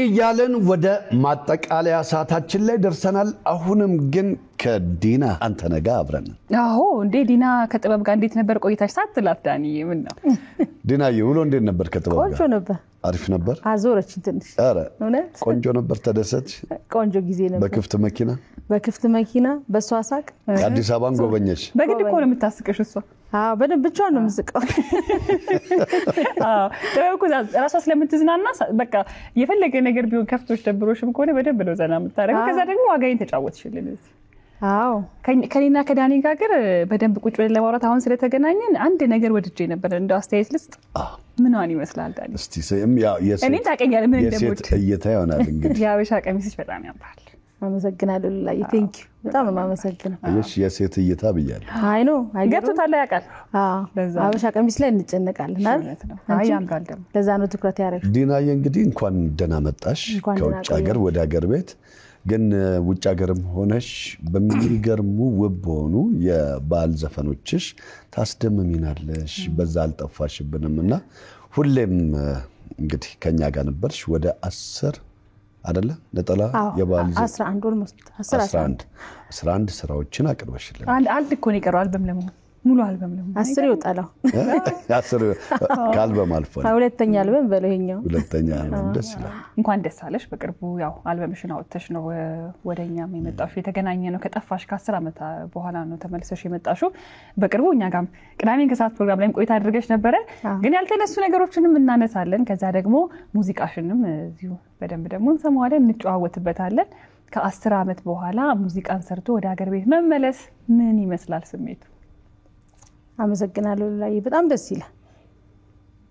እያለን ወደ ማጠቃለያ ሰዓታችን ላይ ደርሰናል። አሁንም ግን ከዲና አንተነጋ አብረን አዎ እንዴ ዲና ከጥበብ ጋር እንዴት ነበር ቆይታሽ? ሳትላት ዳኒ ምን ነው ዲና ይውሎ እንዴት ነበር ከጥበብ ጋር? ቆንጆ ነበር። አሪፍ ነበር። አዞረች ትንሽ አረ እውነት ቆንጆ ነበር። ተደሰች? ቆንጆ ጊዜ ነበር። በክፍት መኪና በሷ ሳቅ አዲስ አበባን ጎበኘሽ? በግድ እኮ ነው የምታስቀሽ እሷ። አዎ በደንብ ብቻዋን ነው የምትስቀው። አዎ ተወኩ ራሷ ስለምትዝናና በቃ የፈለገ ነገር ቢሆን ከፍቶሽ ደብሮሽም ከሆነ በደንብ ነው ዘና የምታረገው። ከዛ ደግሞ ዋጋዬን ተጫወትሽልኝ። አዎ ከኔና ከዳኒ ጋር በደንብ ቁጭ ብለን ለማውራት አሁን ስለተገናኘን አንድ ነገር ወድጄ ነበር። እንደው አስተያየት ልስጥ። ምንዋን ይመስላል ዳኒ? እስቲ ሰም ያ እኔ ታውቀኛለህ ምን እንደምወድ። የሴት ይሆናል እንግዲህ ያበሻ ቀሚስሽ በጣም ያምራል። አመሰግናለሁ ላላ ቴንክ ዩ በጣም ነው ማመሰግነው። እሺ የሴት እይታ ብያለሁ። አይ ነው ገብቶታል ያውቃል። አበሻ ቀሚስ ላይ እንጨነቃለን አይደል? አይ ያምራል ደግሞ ለዛ ነው ትኩረት ያደረግሽ። ዲናዬ እንግዲህ እንኳን ደህና መጣሽ ከውጭ ሀገር ወደ ሀገር ቤት። ግን ውጭ ሀገርም ሆነሽ በሚገርሙ ውብ ሆኑ የባህል ዘፈኖችሽ ታስደምሚናለሽ። በዛ አልጠፋሽብንምና ሁሌም እንግዲህ ከኛ ጋር ነበርሽ። ወደ 10 አይደለ ነጠላ የባህል 11 ኦልሞስት 11 ስራዎችን አቅርበሽልን አንድ እኮ ነው የቀረው አልበም ለምን ሙሉ አልበም ለምን 10 ይወጣል። 10 ከአልበም አልፏል። ሁለተኛ አልበም በለኛው ሁለተኛ አልበም ደስ ይላል። እንኳን ደስ አለሽ። በቅርቡ ያው አልበምሽን አውጥተሽ ነው ወደኛም የመጣሽው። የተገናኘ ነው ከጠፋሽ ከ10 አመት በኋላ ነው ተመልሰሽ የመጣሽው። በቅርቡ እኛ ጋርም ቅዳሜን ከሰዓት ፕሮግራም ላይም ቆይታ አድርገሽ ነበረ። ግን ያልተነሱ ነገሮችንም እናነሳለን። ከዛ ደግሞ ሙዚቃሽንም እዚሁ በደንብ ደግሞ እንሰማዋለን፣ እንጨዋወትበታለን። ከ10 አመት በኋላ ሙዚቃን ሰርቶ ወደ ሀገር ቤት መመለስ ምን ይመስላል ስሜቱ? አመሰግናለሁ ላይ በጣም ደስ ይላል።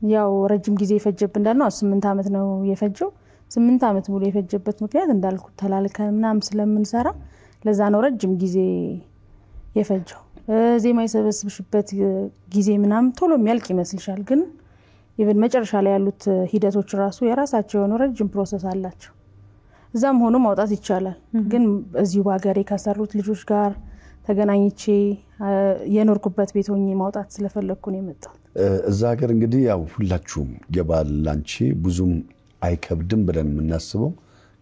ያው ረጅም ጊዜ የፈጀብን እንዳልነው 8 አመት ነው የፈጀው። 8 አመት ሙሉ የፈጀበት ምክንያት እንዳልኩት ተላልከን ምናምን ስለምንሰራ ለዛ ነው ረጅም ጊዜ የፈጀው። ዜማ የሰበስብሽበት ጊዜ ምናምን ቶሎ የሚያልቅ ይመስልሻል፣ ግን ኢቭን መጨረሻ ላይ ያሉት ሂደቶች ራሱ የራሳቸው የሆነ ረጅም ፕሮሰስ አላቸው። እዛም ሆኖ ማውጣት ይቻላል። ግን እዚሁ ባገሬ ካሰሩት ልጆች ጋር ተገናኝቼ የኖርኩበት ቤት ሆኜ ማውጣት ስለፈለኩ ነው የመጣው። እዛ ሀገር እንግዲህ ያው ሁላችሁም የባህል ላንቺ ብዙም አይከብድም ብለን የምናስበው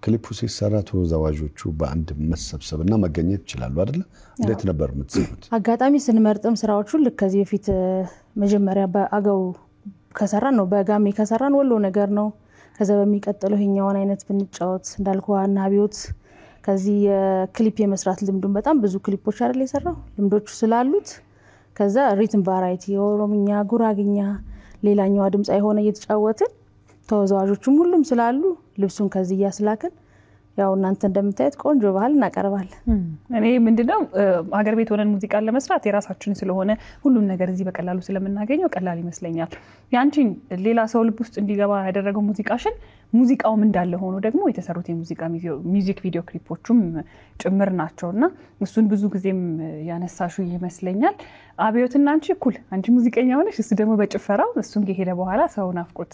ክሊፑ ሲሰራ ተወዛዋዦቹ በአንድ መሰብሰብና መገኘት ይችላሉ አይደል? እንዴት ነበር የምትሰሩት? አጋጣሚ ስንመርጥም ስራዎቹን ልክ ከዚህ በፊት መጀመሪያ በአገው ከሰራን ነው በጋሜ ከሰራን ወሎ ነገር ነው። ከዛ በሚቀጥለው ይሄኛውን አይነት ብንጫወት እንዳልኩዋና አብዮት ከዚህ የክሊፕ የመስራት ልምዱን በጣም ብዙ ክሊፖች አይደል የሰራው ልምዶቹ ስላሉት ከዛ ሪትም ቫራይቲ ኦሮምኛ፣ ጉራግኛ፣ ሌላኛው ድምጽ አይሆነ እየተጫወትን ተወዛዋዦቹም ሁሉም ስላሉ ልብሱን ከዚህ ያስላከን ያው እናንተ እንደምታዩት ቆንጆ ባህል እናቀርባለን። እኔ ምንድነው ሀገር ቤት ሆነን ሙዚቃን ለመስራት የራሳችን ስለሆነ ሁሉም ነገር እዚህ በቀላሉ ስለምናገኘው ቀላል ይመስለኛል። ያንቺን ሌላ ሰው ልብ ውስጥ እንዲገባ ያደረገው ሙዚቃሽን ሙዚቃውም እንዳለ ሆኖ ደግሞ የተሰሩት የሙዚቃ ሚውዚክ ቪዲዮ ክሊፖቹም ጭምር ናቸውና እሱን ብዙ ጊዜም ያነሳሹ ይመስለኛል። አብዮትና አንቺ እኩል አንቺ ሙዚቀኛ ሆነሽ እሱ ደግሞ በጭፈራው እሱን ከሄደ በኋላ ሰው ናፍቆት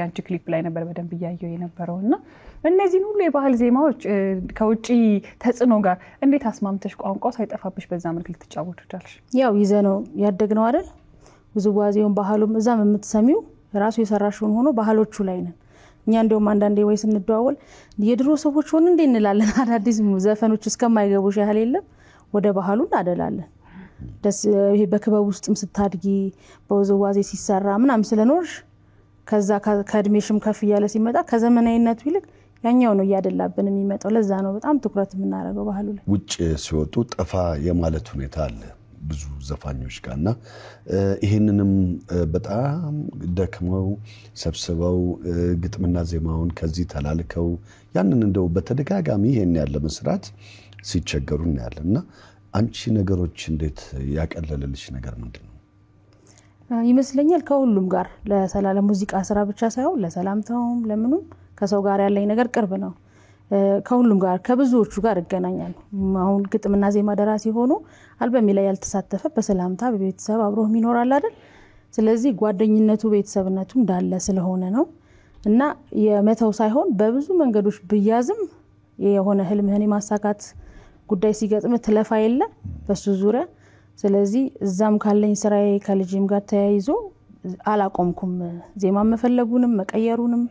ያንቺ ክሊፕ ላይ ነበር በደንብ ያየው የነበረውና እነዚህን ሁሉ የባህል ዜማዎች ከውጪ ተጽኖ ጋር እንዴት አስማምተሽ ቋንቋው ሳይጠፋብሽ በዛ መልኩ ልትጫወቱታልሽ? ያው ይዘነው ያደግነው አይደል? ውዝዋዜውን ባህሉም እዛም የምትሰሚው ራሱ የሰራሽውን ሆኖ ባህሎቹ ላይ ነን። እኛ እንደውም አንዳንዴ ወይ ስንደዋወል የድሮ ሰዎች ሆነ እንዴ እንላለን። አዳዲስ ዘፈኖች እስከማይገቡሽ ያህል የለም ወደ ባህሉ እናደላለን። ደስ ይሄ በክበብ ውስጥም ስታድጊ በውዝዋዜ ሲሰራ ምናም ስለኖርሽ ከዛ ከእድሜሽም ከፍ ያለ ሲመጣ ከዘመናዊነቱ ይልቅ ያኛው ነው ያደላብን የሚመጣው። ለዛ ነው በጣም ትኩረት የምናደርገው ባህሉ ላይ። ውጭ ሲወጡ ጠፋ የማለት ሁኔታ አለ ብዙ ዘፋኞች ጋርና ይሄንንም በጣም ደክመው ሰብስበው ግጥምና ዜማውን ከዚህ ተላልከው ያንን እንደው በተደጋጋሚ ይሄን ያለ መስራት ሲቸገሩ እናያለና አንቺ ነገሮች እንዴት ያቀለለልሽ ነገር ምንድነው? ይመስለኛል ከሁሉም ጋር ለሰላም ሙዚቃ ስራ ብቻ ሳይሆን ለሰላምታውም ለምኑም ከሰው ጋር ያለኝ ነገር ቅርብ ነው። ከሁሉም ጋር ከብዙዎቹ ጋር እገናኛለሁ። አሁን ግጥምና ዜማ ደራሲ ሆኖ አልበም ላይ ያልተሳተፈ በሰላምታ በቤተሰብ አብሮ ይኖራል አይደል? ስለዚህ ጓደኝነቱ ቤተሰብነቱ እንዳለ ስለሆነ ነው እና የመተው ሳይሆን በብዙ መንገዶች ብያዝም የሆነ ህልምህን ማሳካት ጉዳይ ሲገጥም ትለፋ የለ በሱ ዙሪያ። ስለዚህ እዛም ካለኝ ስራዬ ከልጅም ጋር ተያይዞ አላቆምኩም። ዜማ መፈለጉንም መቀየሩንም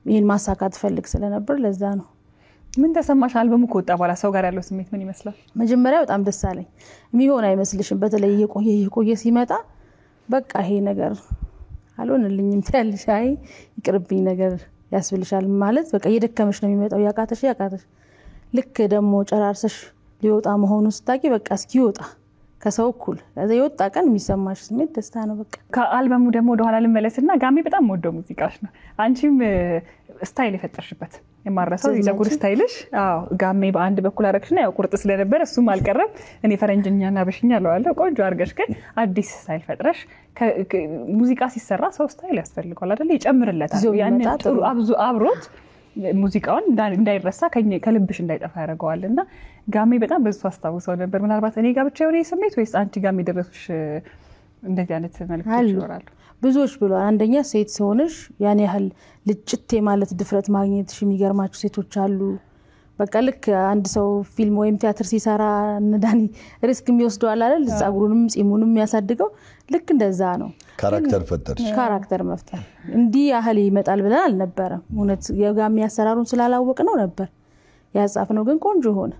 ይሄን ማሳካት ፈልግ ስለነበር ለዛ ነው። ምን ተሰማሽ አልበሙ ከወጣ በኋላ ሰው ጋር ያለው ስሜት ምን ይመስላል? መጀመሪያ በጣም ደስ አለኝ። የሚሆን አይመስልሽም? በተለይ የቆየ ሲመጣ በቃ ይሄ ነገር አልሆነልኝም ትያለሽ። አይ ይቅርብኝ ነገር ያስብልሻል ማለት በቃ እየደከመሽ ነው የሚመጣው። ያቃተሽ ልክ ደግሞ ጨራርሰሽ ሊወጣ መሆኑ ስታቂ በቃ እስኪወጣ ከሰው እኩል ከዛ የወጣ ቀን የሚሰማሽ ስሜት ደስታ ነው። በቃ ከአልበሙ ደግሞ ወደ ኋላ ልመለስና ጋሜ በጣም ወደው ሙዚቃሽ ነው። አንቺም ስታይል የፈጠርሽበት የማረሳው የፀጉር ስታይልሽ ጋሜ በአንድ በኩል አረግሽና ያው ቁርጥ ስለነበር እሱም አልቀረም። እኔ ፈረንጅኛና በሽኛ አለዋለሁ ቆንጆ አርገሽ ግን አዲስ ስታይል ፈጥረሽ ሙዚቃ ሲሰራ ሰው ስታይል ያስፈልጋል አይደል? ይጨምርለታል። ያን ጥሩ አብሮት ሙዚቃውን እንዳይረሳ ከልብሽ እንዳይጠፋ ያደርገዋልና ጋሜ በጣም ብዙ አስታውሰው ነበር። ምናልባት እኔ ጋር ብቻ የሆነ ስሜት ወይስ አንቺ ጋሜ ደረሱሽ እንደዚህ አይነት መልክቶች ይኖራሉ? ብዙዎች ብሏል። አንደኛ ሴት ሆነሽ ያን ያህል ልጭቴ ማለት ድፍረት ማግኘትሽ የሚገርማችሁ ሴቶች አሉ። በቃ ልክ አንድ ሰው ፊልም ወይም ቲያትር ሲሰራ እንዳኒ ሪስክ የሚወስደው አይደል? ጸጉሩንም ጺሙንም የሚያሳድገው ልክ እንደዛ ነው። ካራክተር መፍጠር እንዲህ ያህል ይመጣል ብለን አልነበረም። እውነት የጋሜ አሰራሩን ስላላወቅ ነው ነበር ያጻፍነው፣ ግን ቆንጆ ሆነ።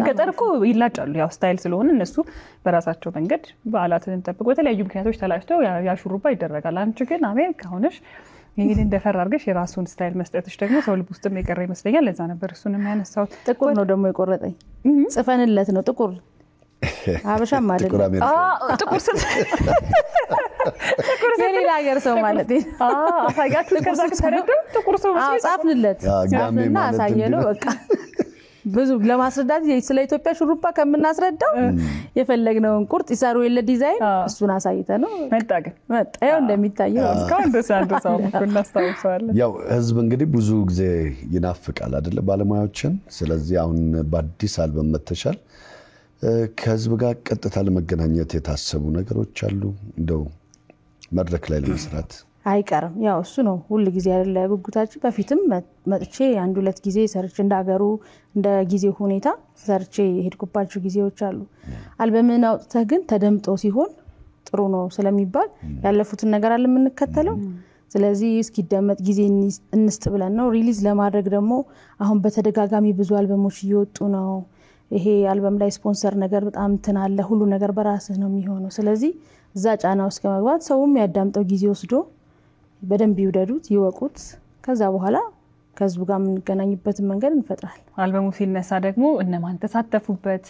ገጠር እኮ ይላጫሉ ያው ስታይል ስለሆነ እነሱ በራሳቸው መንገድ በዓላትን ጠብቆ በተለያዩ ምክንያቶች ተላጭተው ያሹሩባ ይደረጋል። አንቺ ግን አሜሪካ ሆነሽ ይሄን እንደፈራ አድርገሽ የራሱን ስታይል መስጠትሽ ደግሞ ሰው ልብ ውስጥም የቀረ ይመስለኛል። ለዛ ነበር እሱንም ያነሳው። ጥቁር ነው ደግሞ የቆረጠኝ ጽፈንለት ነው ጥቁር አበሻም ማለት ጥቁር የሌላ ሀገር ሰው ማለት አሳያችሁ ከዛ ከተረዱ ጥቁር ሰው ጻፍንለት እና አሳየነው። በቃ ብዙ ለማስረዳት ስለ ኢትዮጵያ ሹሩባ ከምናስረዳው የፈለግነውን ቁርጥ ይሰሩ የለ ዲዛይን እሱን አሳይተ ነው መጣ ያው እንደሚታየው እስካሁን ደሳንደሳው እናስታውሳለን። ያው ህዝብ እንግዲህ ብዙ ጊዜ ይናፍቃል አይደለ ባለሙያዎችን። ስለዚህ አሁን በአዲስ አልበም መተሻል ከህዝብ ጋር ቀጥታ ለመገናኘት የታሰቡ ነገሮች አሉ እንደው መድረክ ላይ ለመስራት አይቀርም? ያው እሱ ነው ሁሉ ጊዜ አይደለ ጉጉታችን። በፊትም መጥቼ አንድ ሁለት ጊዜ ሰርች እንዳገሩ እንደ ጊዜው ሁኔታ ሰርቼ ሄድኩባቸው ጊዜዎች አሉ። አልበምን አውጥተህ ግን ተደምጦ ሲሆን ጥሩ ነው ስለሚባል ያለፉትን ነገር አለ የምንከተለው። ስለዚህ እስኪደመጥ ጊዜ እንስጥ ብለን ነው። ሪሊዝ ለማድረግ ደግሞ አሁን በተደጋጋሚ ብዙ አልበሞች እየወጡ ነው። ይሄ አልበም ላይ ስፖንሰር ነገር በጣም ትናለ ሁሉ ነገር በራስህ ነው የሚሆነው። ስለዚህ እዛ ጫና ውስጥ ከመግባት ሰውም ያዳምጠው ጊዜ ወስዶ በደንብ ይውደዱት ይወቁት። ከዛ በኋላ ከህዝቡ ጋር የምንገናኝበትን መንገድ እንፈጥራለን። አልበሙ ሲነሳ ደግሞ እነማን ተሳተፉበት?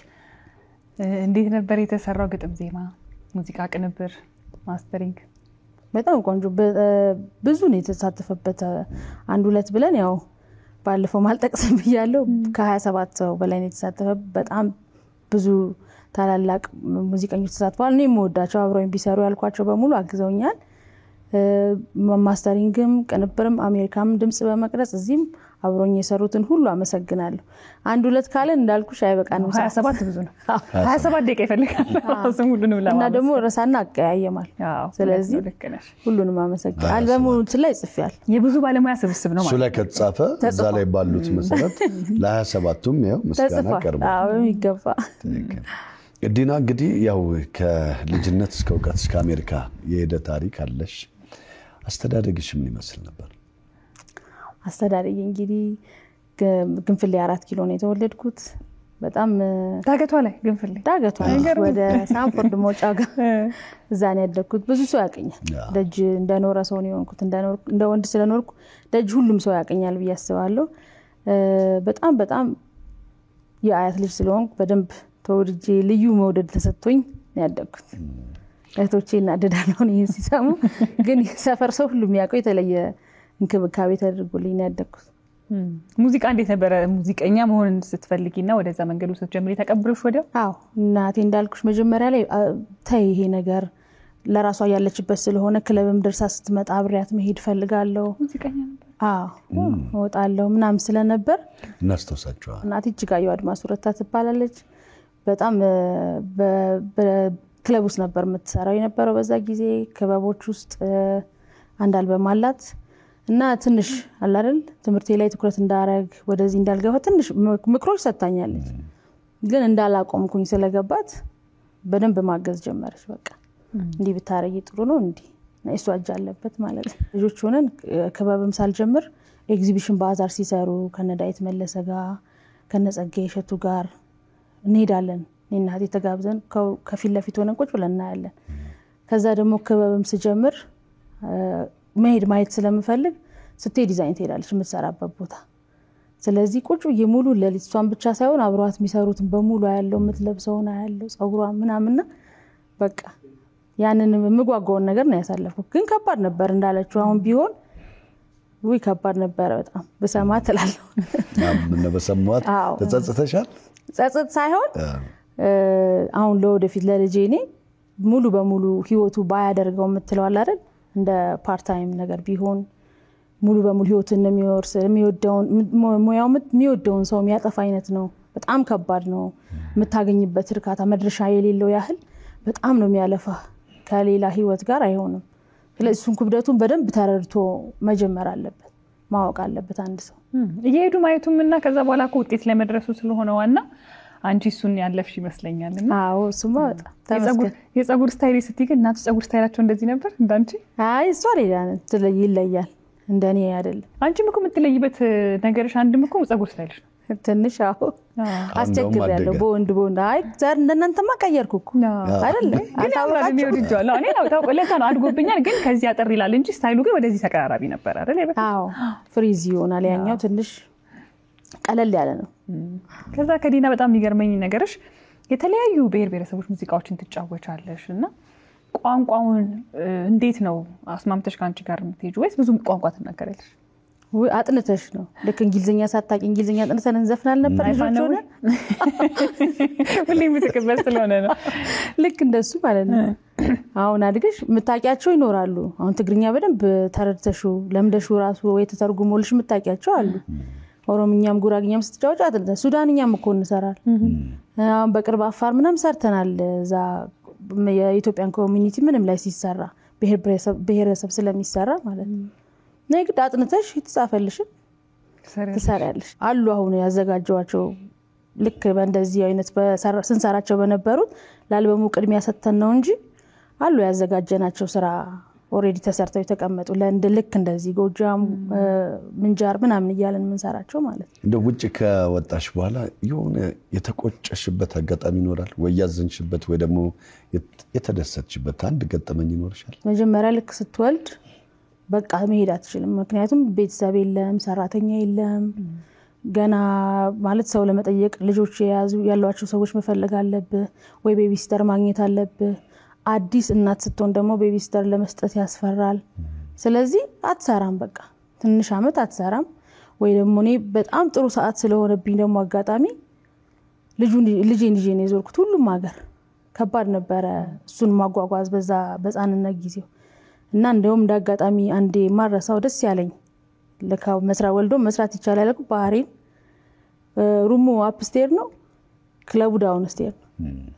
እንዴት ነበር የተሰራው? ግጥም፣ ዜማ፣ ሙዚቃ ቅንብር፣ ማስተሪንግ በጣም ቆንጆ ብዙ ነው የተሳተፈበት። አንድ ሁለት ብለን ያው ባለፈው ማልጠቅስም ብያለሁ ከ27 ሰው በላይ ነው የተሳተፈበት። በጣም ብዙ ታላላቅ ሙዚቀኞች ተሳትፈዋል። እኔ የምወዳቸው አብረውኝ ቢሰሩ ያልኳቸው በሙሉ አግዘውኛል። ማስተሪንግም ቅንብርም አሜሪካም ድምጽ በመቅረጽ እዚህም አብሮኝ የሰሩትን ሁሉ አመሰግናለሁ። አንድ ሁለት ካለ እንዳልኩሽ አይበቃንም። 27 ብዙ ነው። 27 ደቂቃ ይፈልጋል አሁን ሁሉንም ለማለት እና ደግሞ ረሳና አቀያየማል። ስለዚህ ሁሉንም አመሰግናለሁ። አልበሙ ላይ ጽፌያል። የብዙ ባለሙያ ስብስብ ነው ማለት ነው። ከተጻፈ እዛ ላይ ባሉት መሰረት ለ27ቱም ያው መስጋና ቀርቦ ይገባ። ዲና እንግዲህ ያው ከልጅነት እስከ እውቀት እስከ አሜሪካ የሄደ ታሪክ አለሽ። አስተዳደግሽ ምን ይመስል ነበር? አስተዳደግ እንግዲህ ግንፍሌ 4 ኪሎ ነው የተወለድኩት። በጣም ዳገቷ ላይ ግንፍሌ ዳገቷ ወደ ሳንፎርድ ሞጫው ጋር እዛ ነው ያደግኩት። ብዙ ሰው ያቀኛል። ደጅ እንደኖረ ሰው ነው የሆንኩት። እንደ ወንድ ስለኖርኩ ደጅ ሁሉም ሰው ያቀኛል ብዬ አስባለሁ። በጣም የአያት ልጅ ስለሆንኩ በደንብ ተወድጄ ልዩ መውደድ ተሰጥቶኝ ነው ያደግኩት። እህቶቼ እናደዳለሁ ይሄን ሲሰሙ፣ ግን ሰፈር ሰው ሁሉ የሚያውቀው የተለየ እንክብካቤ ተደርጎልኝ ነው ያደግኩት። ሙዚቃ እንዴት ነበር? ሙዚቀኛ መሆን ስትፈልጊና ወደዛ መንገዱ ስትጀምሪ ተቀብለሽ ወዲያው? አዎ እናቴ እንዳልኩሽ መጀመሪያ ላይ ተይ ይሄ ነገር ለራሷ ያለችበት ስለሆነ ክለብም ደርሳ ስትመጣ አብሬያት መሄድ ፈልጋለሁ። ሙዚቀኛ ነበር? አዎ ወጣለሁ ምናምን ስለነበር እናስተውሳቸዋል። እናቴ እጅጋየሁ አድማሱ ረታ ትባላለች። በጣም በክለብ ውስጥ ነበር የምትሰራው የነበረው። በዛ ጊዜ ክበቦች ውስጥ አንድ አልበም አላት እና ትንሽ አለ አይደል ትምህርቴ ላይ ትኩረት እንዳረግ ወደዚህ እንዳልገባ ትንሽ ምክሮች ሰጣኛለች። ግን እንዳላቆምኩኝ ስለገባት በደንብ ማገዝ ጀመረች። በቃ እንዲህ ብታረጊ ጥሩ ነው እንዲህ እሷ እጅ አለበት ማለት ልጆች ሆነን ክበብም ሳልጀምር ኤግዚቢሽን ባዛር ሲሰሩ ከነዳይት መለሰ ጋር ከነጸጋዬ እሸቱ ጋር እንሄዳለን እናቴ ተጋብዘን ከፊት ለፊት ሆነን ቁጭ ብለን እናያለን ከዛ ደግሞ ክበብም ስጀምር ማየት ስለምፈልግ ስትሄድ ዲዛይን ትሄዳለች የምትሰራበት ቦታ ስለዚህ ቁጭ የሙሉ ለሊቷን ብቻ ሳይሆን አብሯት የሚሰሩትን በሙሉ ያለው የምትለብሰውና ያለው ጸጉሯ ምናምንና በቃ ያንን የምጓጓውን ነገር ነው ያሳለፈው ግን ከባድ ነበር እንዳለችው አሁን ቢሆን ወይ ከባድ ነበር በጣም በሰማት እላለሁ ምን በሰማት ተጸጽተሻል ጸጸት ሳይሆን አሁን ለወደፊት ለልጄ እኔ ሙሉ በሙሉ ህይወቱ ባያደርገው የምትለዋል አይደል እንደ ፓርት ታይም ነገር ቢሆን ሙሉ በሙሉ ህይወቱን የሚወርስ የሚወደውን ሰው የሚያጠፋ አይነት ነው በጣም ከባድ ነው የምታገኝበት እርካታ መድረሻ የሌለው ያህል በጣም ነው የሚያለፋ ከሌላ ህይወት ጋር አይሆንም ስለዚህ እሱን ክብደቱን በደንብ ተረድቶ መጀመር አለበት ማወቅ አለበት አንድ ሰው እየሄዱ ማየቱምና ከዛ በኋላ ውጤት ለመድረሱ ስለሆነ ዋና አንቺ እሱን ያለፍሽ ይመስለኛልና አዎ እሱማ በጣም የጸጉር ስታይል ስትይ ግን እናቱ ጸጉር ስታይላቸው እንደዚህ ነበር እንዳንቺ አይ እሷ ሌላ ይለያል እንደኔ አይደለም አንቺም እኮ የምትለይበት ነገርሽ አንድም እኮ ጸጉር ስታይልሽ ነው ትንሽ አዎ አስቸግሬያለሁ በወንድ አይ ዛር እንደናንተማ ቀየርኩ አይደል አታውቃለህ ይወድጃለሁ እኔ ነው ታውቀለታ ነው አድጎብኛል ግን ከዚህ አጠር ይላል እንጂ ስታይሉ ግን ወደዚህ ተቀራራቢ ነበር አይደል አዎ ፍሪዝ ይሆናል ያኛው ትንሽ ቀለል ያለ ነው ከዛ ከዲና በጣም የሚገርመኝ ነገርሽ የተለያዩ ብሔር ብሔረሰቦች ሙዚቃዎችን ትጫወቻለሽና ቋንቋውን እንዴት ነው አስማምተሽ ካንቺ ጋር የምትሄጂው ወይስ ብዙ ቋንቋ ትናገራለሽ ወይ አጥንተሽ ነው ልክ እንግሊዘኛ ሳታቂ እንግሊዘኛ አጥንተን እንዘፍናል ነበር ልጆች ሆነ ሁሌ ምትከበር ስለሆነ ነው ልክ እንደሱ ማለት ነው አሁን አድገሽ ምታቂያቸው ይኖራሉ አሁን ትግርኛ በደንብ ተረድተሹ ለምደሹ ራሱ ወይ ተተርጉሞልሽ ምታቂያቸው አሉ ኦሮምኛም ጉራግኛም ስትጫወቻ አጥንተ ሱዳንኛም እኮ እንሰራል አሁን በቅርብ አፋር ምንም ሰርተናል ዛ የኢትዮጵያን ኮሚኒቲ ምንም ላይ ሲሰራ ብሔረሰብ ስለሚሰራ ማለት ነው ነግድ አጥንተሽ ይተጻፈልሽ ትሰራለሽ አሉ አሁን ያዘጋጀዋቸው ልክ በእንደዚህ አይነት ስንሰራቸው በነበሩት ለአልበሙ ቅድሚያ ሰተን ነው እንጂ አሉ ያዘጋጀናቸው ስራ ኦሬዲ ተሰርተው የተቀመጡ ልክ እንደዚህ ጎጃም ምንጃር ምናምን ይያለን ምንሰራቸው ማለት እንደ ውጭ ከወጣሽ በኋላ የሆነ የተቆጨሽበት አጋጣሚ ይኖራል ወይ ያዘንሽበት ወይ ደግሞ የተደሰትሽበት አንድ ገጠመኝ ይኖርሻል መጀመሪያ ልክ ስትወልድ በቃ መሄድ አትችልም ምክንያቱም ቤተሰብ የለም ሰራተኛ የለም ገና ማለት ሰው ለመጠየቅ ልጆች ያሏቸው ሰዎች መፈለግ አለብህ ወይ ቤቢስተር ማግኘት አለብህ አዲስ እናት ስትሆን ደግሞ ቤቢስተር ለመስጠት ያስፈራል ስለዚህ አትሰራም በቃ ትንሽ አመት አትሰራም ወይ ደግሞ እኔ በጣም ጥሩ ሰዓት ስለሆነብኝ ደግሞ አጋጣሚ ልጄን ይዤ ነው የዞርኩት ሁሉም ሀገር ከባድ ነበረ እሱን ማጓጓዝ በዛ በጻንነት ጊዜው እና እንደውም እንዳጋጣሚ አንዴ ማረሳው ደስ ያለኝ ለካው ወልዶ መስራት ይቻላል እኮ ባህሪን ሩሙ አፕስቴር ነው ክለቡ ዳውን ስቴር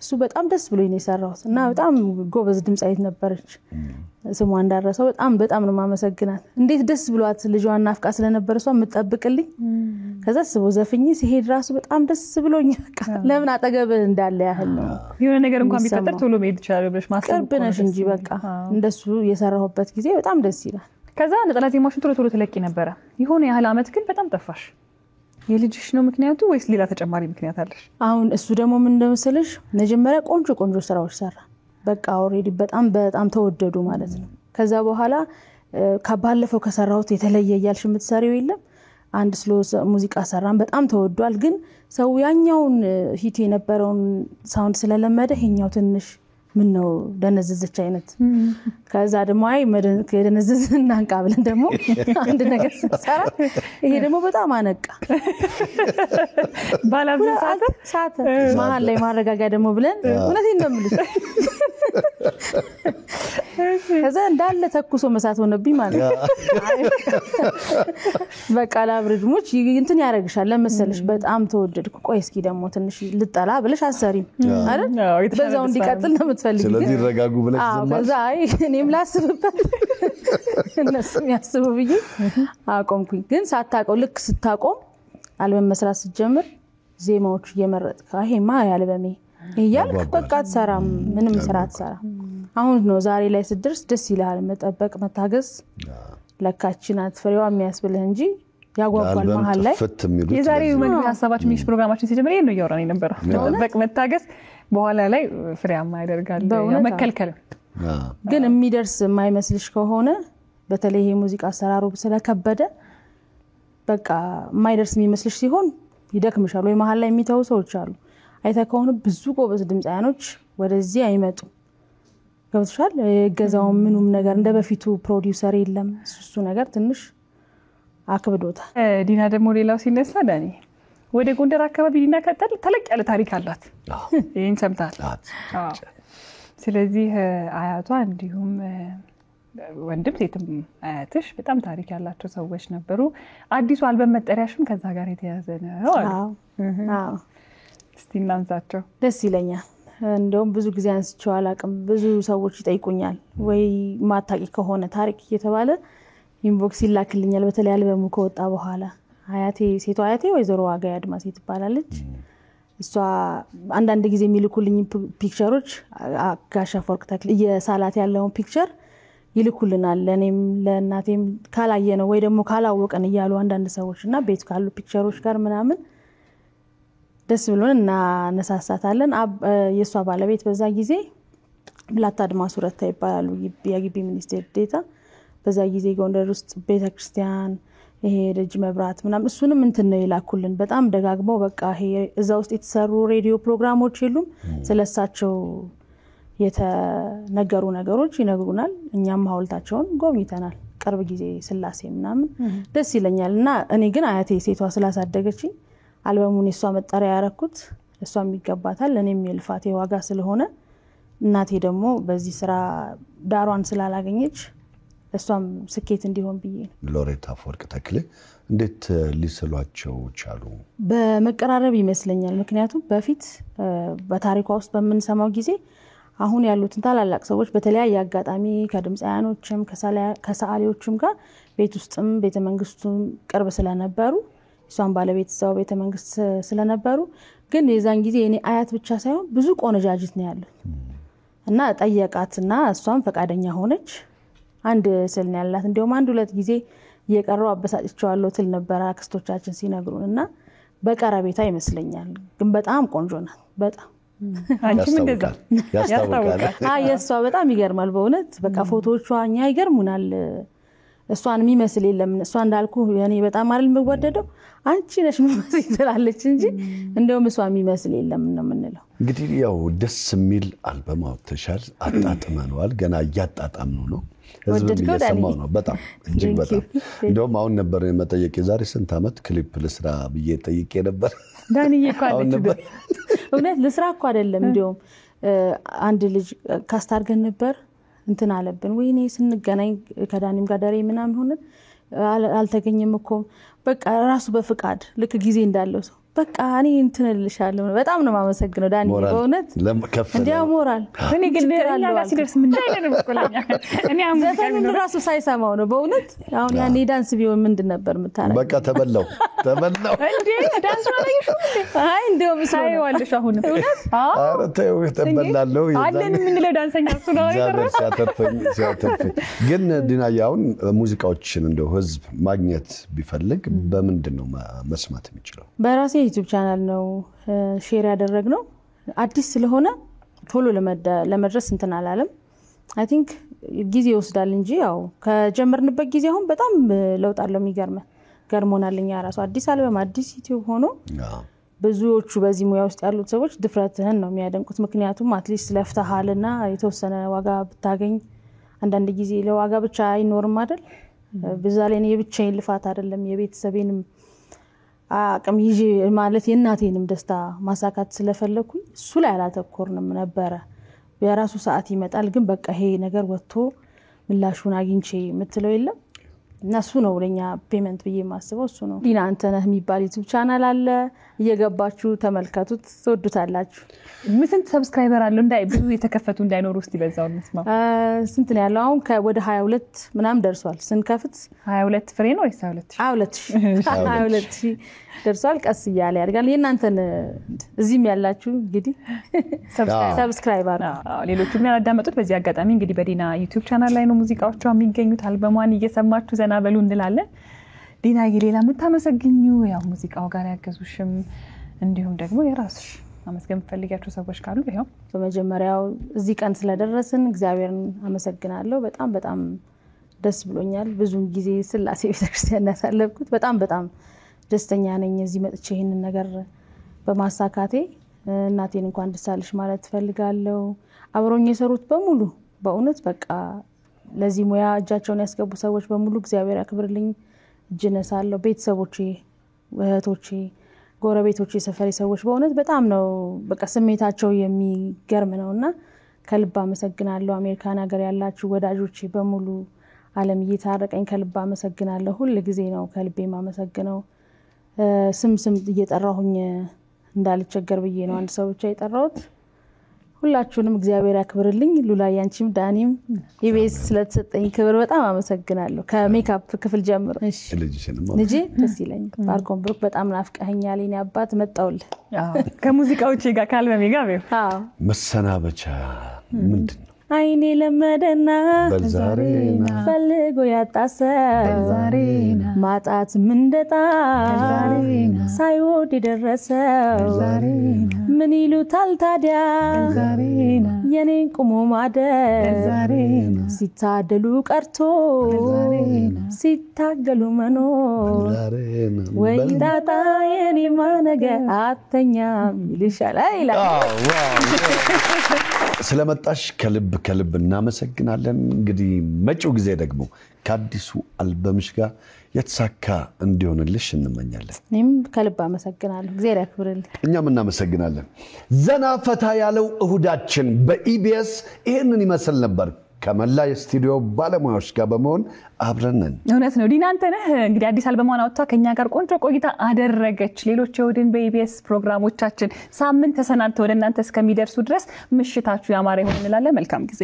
እሱ በጣም ደስ ብሎኝ ነው የሰራው እና በጣም ጎበዝ ድምጻዊት ነበረች ስሟ እንዳረሰው በጣም ነው ማመሰግናት እንዴት ደስ ብሏት ልጇን ናፍቃ ስለነበር እሷ የምትጠብቅልኝ ከዛ ስቦ ዘፍኝ ሲሄድ ራሱ በጣም ደስ ብሎኝ ለምን አጠገብ እንዳለ ያህል ነው የሆነ ነገር እንኳን ቢፈጠር ቶሎ መሄድ ይችላል ብለሽ ማሰብ ቅርብነሽ እንጂ በቃ እንደሱ የሰራሁበት ጊዜ በጣም ደስ ይላል ከዛ ነጠላ ዜማሽን ቶሎ ተለቂ ነበር የሆነ ያህል አመት ግን በጣም ጠፋሽ የልጅሽ ነው ምክንያቱ ወይስ ሌላ ተጨማሪ ምክንያት አለሽ አሁን እሱ ደግሞ ምን እንደመሰለሽ መጀመሪያ ቆንጆ ስራዎች ሰራ በቃ ኦሬዲ በጣም ተወደዱ ማለት ነው ከዛ በኋላ ከባለፈው ከሰራሁት የተለየ ያልሽ የምትሰሪው የለም አንድ ስሎ ሙዚቃ ሰራን በጣም ተወዷል ግን ሰው ያኛውን ሂት የነበረውን ሳውንድ ስለለመደ ይሄኛው ትንሽ ምን ነው ደነዘዘች አይነት ከዛ ደግሞ አይ ደነዘዝና አንቃብለን ደግሞ አንድ ነገር ሰራ ይሄ ደግሞ በጣም አነቃ ባላንስ ሳተ መሀል ላይ ማረጋጋ ደግሞ ብለን እውነቴን ነው የምልሽ ከዛ እንዳለ ተኩሶ መሳት ሆነብኝ ማለት በቃ ላብርድሞች እንትን ያረግሻል ለመሰለሽ በጣም ተወደድኩ ቆይ እስኪ ደግሞ ትንሽ ልጠላ ብለሽ አሰሪም አይደል በዛው እንዲቀጥል ነው የምትፈልጊ ስለዚህ ረጋጉ ብለሽ ዝም ከዛ አይ እኔም ላስብበት እነሱም ያስቡ ብዬ አቆምኩኝ ግን ሳታቀው ልክ ስታቆም አልበም መስራት ስትጀምር ዜማዎች እየመረጥክ ይሄማ ያልበሜ ይያልክ በቃ ተሰራም ምንም ስራ ተሰራ አሁን ነው ዛሬ ላይ ስድርስ ደስ ይላል መጠበቅ መታገስ ለካችን አትፈሪዋ የሚያስብልህ እንጂ ያጓጓል መሃል ላይ የዛሬው መግቢያ ሐሳባችን ምንሽ ፕሮግራማችን ሲጀምር ይሄን ነው ያወራን የነበረው በቅ መታገስ በኋላ ላይ ፍሬያማ ያደርጋል መከልከል ግን የሚደርስ የማይመስልሽ ከሆነ በተለይ ይሄ ሙዚቃ አሰራሩ ስለከበደ በቃ የማይደርስ የሚመስልሽ ሲሆን ይደክምሻል ወይ መሃል ላይ የሚተው ሰዎች አሉ አይታ ከሆነ ብዙ ጎበዝ ድምጻያኖች ወደዚህ አይመጡ ገብቶሻል ገዛው ምኑም ነገር እንደበፊቱ ፕሮዲዩሰር የለም እሱ ነገር ትንሽ አክብዶታል ዲና ደግሞ ሌላው ሲነሳ ዳኒ ወደ ጎንደር አካባቢ ዲና ከተል ተለቅ ያለ ታሪክ አላት ይሄን ሰምታል ስለዚህ አያቷ እንዲሁም ወንድም ሴትም አያትሽ በጣም ታሪክ ያላቸው ሰዎች ነበሩ አዲሱ አልበም መጠሪያሽም ከዛ ጋር የተያዘ ነው አዎ እስቲ እናንሳቸው ደስ ይለኛል እንደውም ብዙ ጊዜ አንስቼው አላቅም ብዙ ሰዎች ይጠይቁኛል ወይ ማታቂ ከሆነ ታሪክ እየተባለ ኢንቦክስ ይላክልኛል በተለይ አልበሙ ከወጣ በኋላ አያቴ ሴቷ አያቴ ወይዘሮ ዋጋይ አድማሴ ትባላለች እሷ አንዳንድ ጊዜ የሚልኩልኝ ፒክቸሮች ጋሻ ፎርክ ተክል የሳላት ያለውን ፒክቸር ይልኩልናል ለኔም ለእናቴም ካላየ ነው ወይ ደግሞ ካላወቀን ይያሉ አንዳንድ ሰዎችና ቤት ካሉ ፒክቸሮች ጋር ምናምን ደስ ብሎን እና ነሳሳታለን የሷ ባለቤት በዛ ጊዜ ብላታ አድማሱ ረታ ይባላሉ የግቢ ሚኒስቴር ዴታ በዛ ጊዜ ጎንደር ውስጥ ቤተክርስቲያን ይሄ ደጅ መብራት ምናምን እሱንም እንትን ነው ይላኩልን በጣም ደጋግመው በቃ ይሄ እዛ ውስጥ የተሰሩ ሬዲዮ ፕሮግራሞች የሉም ስለሳቸው የተነገሩ ነገሮች ይነግሩናል እኛም ሐውልታቸውን ጎብኝተናል ቅርብ ጊዜ ስላሴ ምናምን ደስ ይለኛል እና እኔ ግን አያቴ ሴቷ ስላሳደገችኝ አልበሙን እሷ መጠሪያ ያረኩት እሷም ይገባታል እኔም የልፋቴ ዋጋ ስለሆነ እናቴ ደግሞ በዚህ ስራ ዳሯን ስላላገኘች እሷም ስኬት እንዲሆን ብዬ ሎሬት አፈወርቅ ተክሌ እንዴት ሊስሏቸው ቻሉ በመቀራረብ ይመስለኛል ምክንያቱም በፊት በታሪኳ ውስጥ በመንሰማው ጊዜ አሁን ያሉትን ታላላቅ ሰዎች በተለያየ አጋጣሚ ከድምጻያኖችም ከሰዓሊዎችም ጋር ቤት ውስጥም ቤተመንግስቱም ቅርብ ስለነበሩ እሷን ባለቤት ሰው ቤተመንግስት ስለነበሩ ግን የዛን ጊዜ እኔ አያት ብቻ ሳይሆን ብዙ ቆነጃጅት ነው ያለው እና ጠየቃትና እሷም ፈቃደኛ ሆነች አንድ ስልኝ ያላት እንደውም አንድ ሁለት ጊዜ እየቀረው አበሳጭቻለሁ ትል ነበር አክስቶቻችን ሲነግሩንና በቀረቤታ ይመስለኛል ግን በጣም ቆንጆ ናት በጣም አንቺም እንደዛ ያስታውቃል የሷ በጣም ይገርማል በእውነት በቃ ፎቶዎቿ እኛ ይገርሙናል እሷን የሚመስል የለም እሷ እንዳልኩ እኔ በጣም አይደል የምወደደው አንቺ ነሽ ምመስል ትላለች እንጂ እንደውም እሷ የሚመስል የለም ነው የምንለው እንግዲህ ያው ደስ የሚል አልበም አውጥተሻል አጣጥመነዋል ገና እያጣጣምነው ነው ህዝብ እየሰማው ነው በጣም እጅግ በጣም እንደውም አሁን ነበር መጠየቅ የዛሬ ስንት አመት ክሊፕ ለስራ ብዬ ጠይቄ ነበር ዳንዬ ኳለች እውነት ለስራ እኮ አይደለም እንደውም አንድ ልጅ ካስታርገን ነበር እንትን አለብን ወይኔ ስንገናኝ ከዳኒም ጋር ዳሬ ምናምን ሆነ አልተገኘም እኮ በቃ ራሱ በፍቃድ ልክ ጊዜ እንዳለው ሰው በቃ እኔ እንትን ልሻለሁ በጣም ነው ማመሰግነው ዳኒ በእውነት እንዲያው ሞራል እኔ ግን እኛ ጋር ሲደርስ ምን አይደለም እኮለኛ እኔ ዘፈን ራሱ ሳይሰማው ነው በእውነት አሁን ያኔ ዳንስ ቢሆን ምንድን ነበር የምታረግ በቃ ተበላው እንዴ ዳንስ ማለት አይ እንደውም ሳይዋልሽ አሁን እውነት ኧረ ተይው ተበላለው አለን የምንለው ዳንሰኛ እሱ ነው አይደል ሲያተርፈኝ ግን ዲናያውን ሙዚቃዎችን እንደው ህዝብ ማግኘት ቢፈልግ በምንድን ነው መስማት የሚችለው በራሴ ዩቲዩብ ቻናል ነው ሼር ያደረግነው አዲስ ስለሆነ ቶሎ ለመድረስ እንትን አላለም አይ ቲንክ ጊዜ ይወስዳል እንጂ ያው ከጀመርንበት ጊዜ አሁን በጣም ለውጥ አለው ገርሞናልኛ ራሱ አዲስ አልበም አዲስ ዩቲዩብ ሆኖ ብዙዎቹ በዚህ ሙያ ውስጥ ያሉት ሰዎች ድፍረትህን ነው የሚያደንቁት ምክንያቱም አትሊስት ለፍተሃልና የተወሰነ ዋጋ ብታገኝ አንዳንድ ጊዜ ለዋጋ ብቻ አይኖርም አይደል በዛለ እኔ ብቻዬን ልፋት አይደለም የቤተሰቤንም አቅም ይዤ ማለት የእናቴንም ደስታ ማሳካት ስለፈለኩኝ እሱ ላይ አላተኮርንም ነበር በራሱ ሰዓት ይመጣል ግን በቃ ይሄ ነገር ወጥቶ ምላሹን አግኝቼ ምትለው የለም እና እሱ ነው ለኛ ፔመንት ብዬ ማስበው እሱ ነው ዲና አንተነህ የሚባል ዩቲዩብ ቻናል አለ እየገባችሁ ተመልከቱት ትወዱታላችሁ ስንት ሰብስክራይበር አለው እንዳይ ብዙ የተከፈቱ እንዳይኖሩ እስቲ በዛው እንስማ ስንት ነው ያለው አሁን ወደ 22 ምናም ደርሷል ስንከፍት 22 ፍሬ ነው ወይስ 22 ደርሷል ቀስ ይያለ ያድጋል የናንተን እዚህም ያላችሁ እንግዲህ ሰብስክራይበር ሌሎቹም ያዳመጡት በዚህ አጋጣሚ እንግዲህ በዲና ዩቲዩብ ቻናል ላይ ነው ሙዚቃዎቿ የሚገኙት አልበሟን እየሰማችሁ ዘና በሉ እንላለን ዲናዬ ሌላ የምታመሰግኙ ያው ሙዚቃው ጋር ያገዙሽም እንዲሁም ደግሞ የራስሽ አመስገን ፈልጊያቸው ሰዎች ካሉ ይሄው በመጀመሪያው እዚህ ቀን ስለደረስን እግዚአብሔርን አመሰግናለሁ። በጣም ደስ ብሎኛል። ብዙ ጊዜ ስላሴ ቤተክርስቲያን ያሳለፍኩት በጣም ደስተኛ ነኝ እዚህ መጥቼ ይሄንን ነገር በማሳካቴ። እናቴን እንኳን ደስ አለሽ ማለት ፈልጋለሁ። አብሮኝ የሰሩት በሙሉ በእውነት በቃ ለዚህ ሙያ እጃቸውን ያስገቡ ሰዎች በሙሉ እግዚአብሔር ያክብርልኝ እጅ ነሳለሁ። ቤተሰቦቼ፣ እህቶቼ፣ ጎረቤቶቼ፣ ሰፈሬ ሰዎች በእውነት በጣም ነው በቃ ስሜታቸው የሚገርም ነውና ከልብ አመሰግናለሁ። አሜሪካን ሀገር ያላችሁ ወዳጆቼ በሙሉ ዓለም እየታረቀኝ ከልብ አመሰግናለሁ። ሁሉ ጊዜ ነው ከልቤ ማመሰግነው። ስም እየጠራሁኝ እንዳልቸገር ብዬ ነው አንድ ሰው ብቻ የጠራሁት። ሁላችሁንም እግዚአብሔር ያክብርልኝ። ሉላዬ አንቺም ዳኒም ኢቢኤስ ስለተሰጠኝ ክብር በጣም አመሰግናለሁ። ከሜካፕ ክፍል ጀምሮ እሺ ልጄ ደስ ይለኝ ባርኮን ብሩክ በጣም ናፍቀኸኛል የኔ አባት መጣውልህ። ከሙዚቃዎቼ ጋር ካልበሜ ጋር መሰናበቻ ምንድነው? አይኔ ለመደና በዛሬና ፈልጎ ያጣሰው ማጣት ምንደጣ ሳይወድ የደረሰው ምን ይሉታል ታዲያ የኔን ቁሞ ማደር ሲታደሉ ቀርቶ ሲታገሉ መኖር ወይ ዳጣ የኔ ማነገር አተኛም ይልሻል። ስለመጣሽ ከልብ እናመሰግናለን። እንግዲህ መጪው ጊዜ ደግሞ ከአዲሱ አልበምሽ ጋር የተሳካ እንዲሆንልሽ እንመኛለን። እኔም ከልብ አመሰግናለሁ። እግዚአብሔር ያክብርልኝ። እኛም እናመሰግናለን። ዘና ፈታ ያለው እሁዳችን በኢቢኤስ ይሄንን ይመስል ነበር። ከመላ የስቱዲዮ ባለሙያዎች ጋር በመሆን አብረነን እውነት ነው። ዲና አንተ ነህ እንግዲህ አዲስ አልበሟን አውጥታ ከኛ ጋር ቆንጆ ቆይታ አደረገች። ሌሎች የእሁድን በኢቢኤስ ፕሮግራሞቻችን ሳምንት ተሰናድተው ወደ እናንተ እስከሚደርሱ ድረስ ምሽታችሁ ያማረ ይሁን እንላለን። መልካም ጊዜ።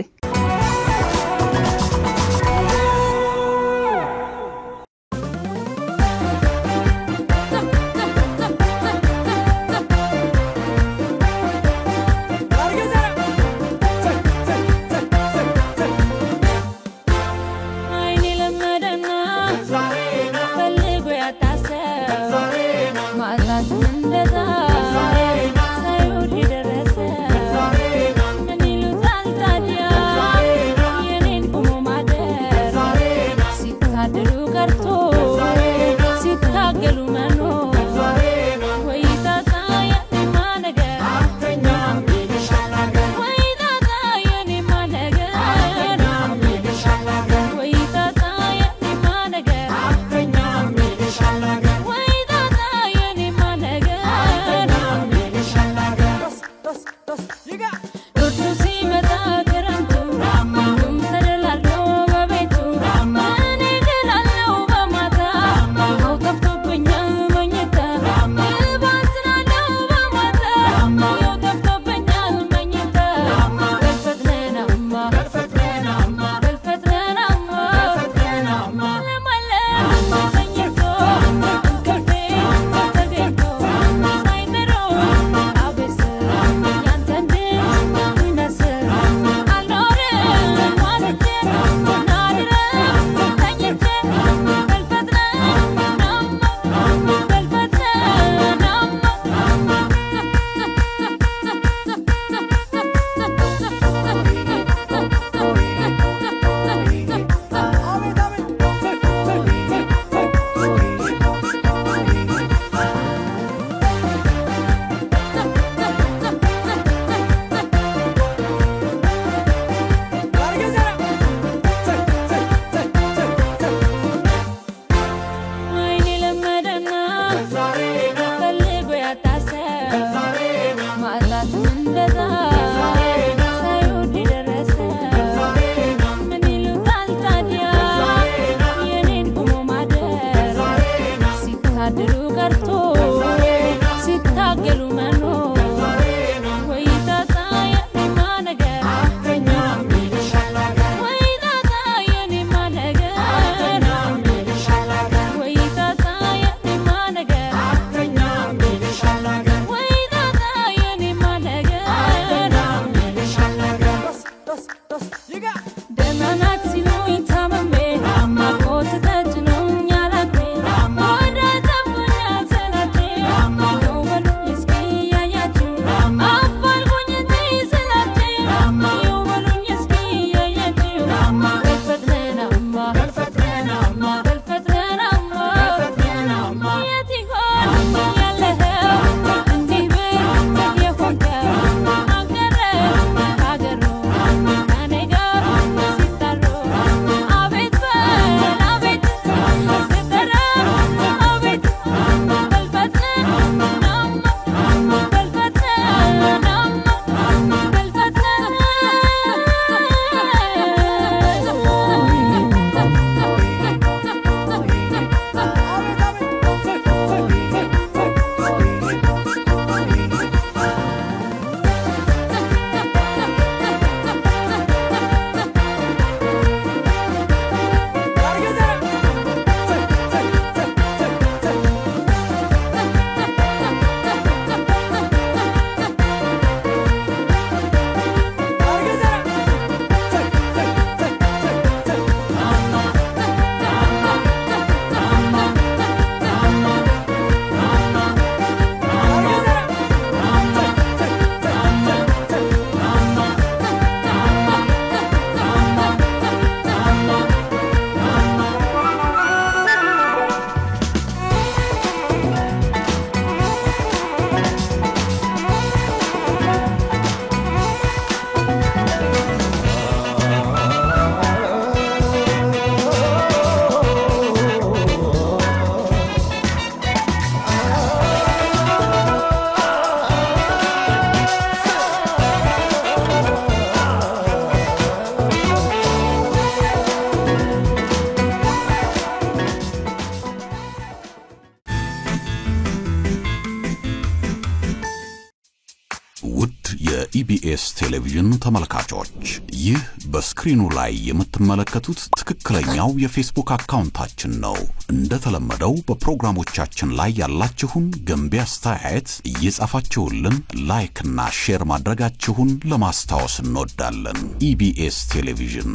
የኢቢኤስ ቴሌቪዥን ተመልካቾች ይህ በስክሪኑ ላይ የምትመለከቱት ትክክለኛው የፌስቡክ አካውንታችን ነው። እንደተለመደው በፕሮግራሞቻችን ላይ ያላችሁን ገንቢ አስተያየት እየጻፋችሁልን ላይክ እና ሼር ማድረጋችሁን ለማስታወስ እንወዳለን። ኢቢኤስ ቴሌቪዥን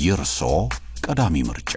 የርሶ ቀዳሚ ምርጫ